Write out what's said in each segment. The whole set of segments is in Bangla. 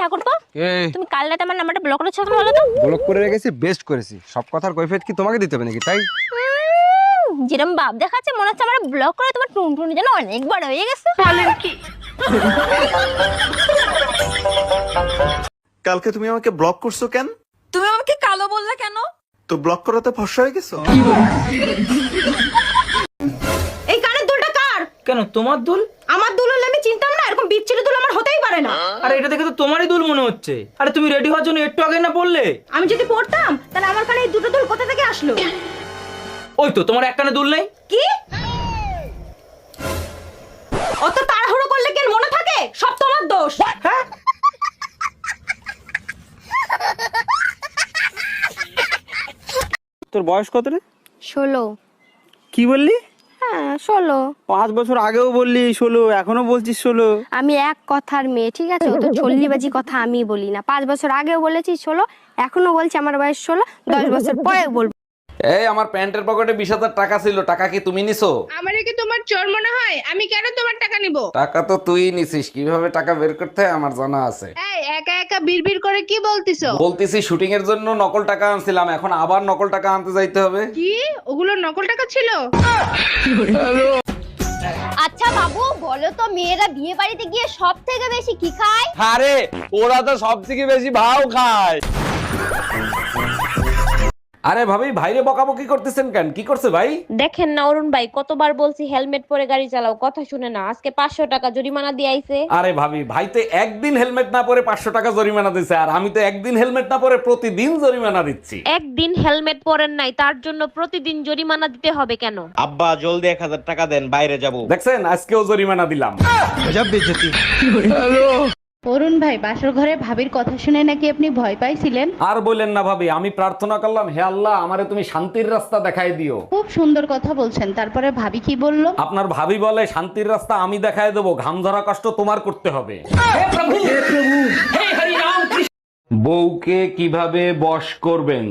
আচ্ছা করবো, তুমি কাল রাতে আমার নাম্বারটা ব্লক করেছো কেন বলো তো? ব্লক করে রেখেছি, বেস্ট করেছি। সব কথার কৈফিয়ত কি তোমাকে দিতে হবে নাকি? তাই যেরকম ভাব দেখাচ্ছে মনে হচ্ছে আমার ব্লক করে তোমার টুনটুনি যেন অনেক বড় হয়ে গেছে। বলেন কি? কালকে তুমি আমাকে ব্লক করছো কেন? তুমি আমাকে কালো বললে কেন? তো ব্লক করাতে ফর্সা হয়ে গেছো? এই কানের দুলটা কার? কেন তোমার দুল? আমার দুল হলে আমি চিনতাম না, এরকম বিচ্ছিরি দুল আমার হতেই পারে না। আরে এটা দেখে তো তোমারই দুল মনে হচ্ছে। আরে তুমি রেডি হওয়ার জন্য একটু আগে না বললে? আমি যদি পড়তাম তাহলে আমার কানে এই দুটো দুল কোথা থেকে আসলো? ওই তো তোমার একটানে দুল নেই। কি? অত তাড়াহুড়ো করলে কেন মনে থাকে? সব তোমার দোষ। হ্যাঁ, তোর বয়স কত রে? 16। কি বললি? হ্যাঁ 16। 5 বছর আগেও বললি 16, এখনো বলছিস 16। আমি এক কথার মেয়ে, ঠিক আছে? ও তো চল্লিবাজি কথা আমি বলি না। 5 বছর আগেও বলেছি 16, এখনো বলছি আমার বয়স 16, 10 বছর পরে বলবো। এই আমার প্যান্টের পকেটে 20,000 টাকা ছিল, টাকা কি তুমি নিছো? আমারে কি তোমার চোর মনে হয়? আমি কেন তোমার টাকা নিব? টাকা তো তুই নিছিস, কিভাবে টাকা বের করতে হয় আমার জানা আছে। এই একা একা বিড়বিড় করে কি বলতিছো? বলতেছি শুটিং এর জন্য নকল টাকা আনছিলাম, এখন আবার নকল টাকা আনতে যাইতে হবে। কি ওগুলো নকল টাকা ছিল? আচ্ছা বাবু বলো তো, মেয়েরা বিয়ে বাড়িতে গিয়ে সব থেকে বেশি কি খায়? আরে ওরা তো সবথেকে বেশি ভাও খায়। আরে ভাবি, ভাইরে বকাবকি করতেছেন কেন? কি করছে ভাই? দেখেন না অরুণ ভাই, কতবার বলছি হেলমেট পরে গাড়ি চালাও, কথা শুনে না। আজকে 500 টাকা জরিমানা দিয়ে আইছে। আরে ভাবি, ভাই তো একদিন হেলমেট না পরে 500 টাকা জরিমানা দিচ্ছে, আর আমি তো একদিন হেলমেট না পরে প্রতিদিন জরিমানা দিচ্ছি। একদিন হেলমেট পরেন নাই তার জন্য প্রতিদিন জরিমানা দিতে হবে কেন? আব্বা জলদি 1000 টাকা দেন, বাইরে যাব। দেখছেন, আজকেও জরিমানা দিলাম। অরুণ ভাই, বাসর ঘরে ভাবির কথা শুনে নাকি আপনি ভয় পাইছিলেন? আর বললেন না ভাবি, আমি প্রার্থনা করলাম, হে আল্লাহ আমারে তুমি শান্তির রাস্তা দেখাই দিও। খুব সুন্দর কথা বলছেন, তারপরে ভাবি কি বললো? আপনার ভাবি বলে শান্তির রাস্তা আমি দেখাই দেবো, ঘাম ধরা কষ্ট তোমার করতে হবে। বউকে কিভাবে বশ করবেন?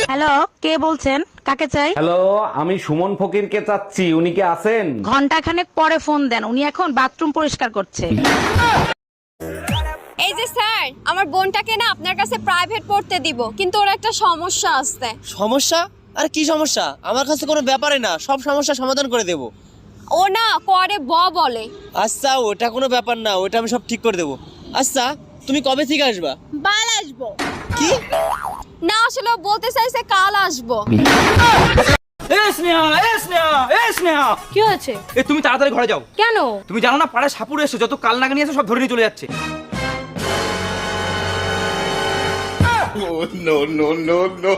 হ্যালো, কে বলছেন? কাকে চাই? হ্যালো, আমি সুমন ফকিরকে চাচ্ছি, উনি কি আছেন? ঘন্টা খানেক পরে ফোন দেন, উনি এখন বাথরুম পরিষ্কার করছে। এই যে স্যার, আমার বোনটাকে না আপনার কাছে প্রাইভেট পড়তে দিব, কিন্তু ওর একটা সমস্যা আছে। সমস্যা? আরে কি সমস্যা? আমার কাছে কোনো ব্যাপারই না, সব সমস্যা সমাধান করে দেব। ও না করে বলে। আচ্ছা, ওটা কোনো ব্যাপার না, ওটা আমি সব ঠিক করে দেব। আচ্ছা, তুমি কবে থেকে আসবা? বাল আসবো। কি? না আসলে ও বলতে চাইছে কাল আসবো। কি হয়েছে? তুমি তাড়াতাড়ি ঘরে যাও। কেন? তুমি জানো না পাড়ায় সাপুড়ে এসে যত কাল নাগানি আছে সব ধরে নিয়ে চলে যাচ্ছে। No, no, no, no.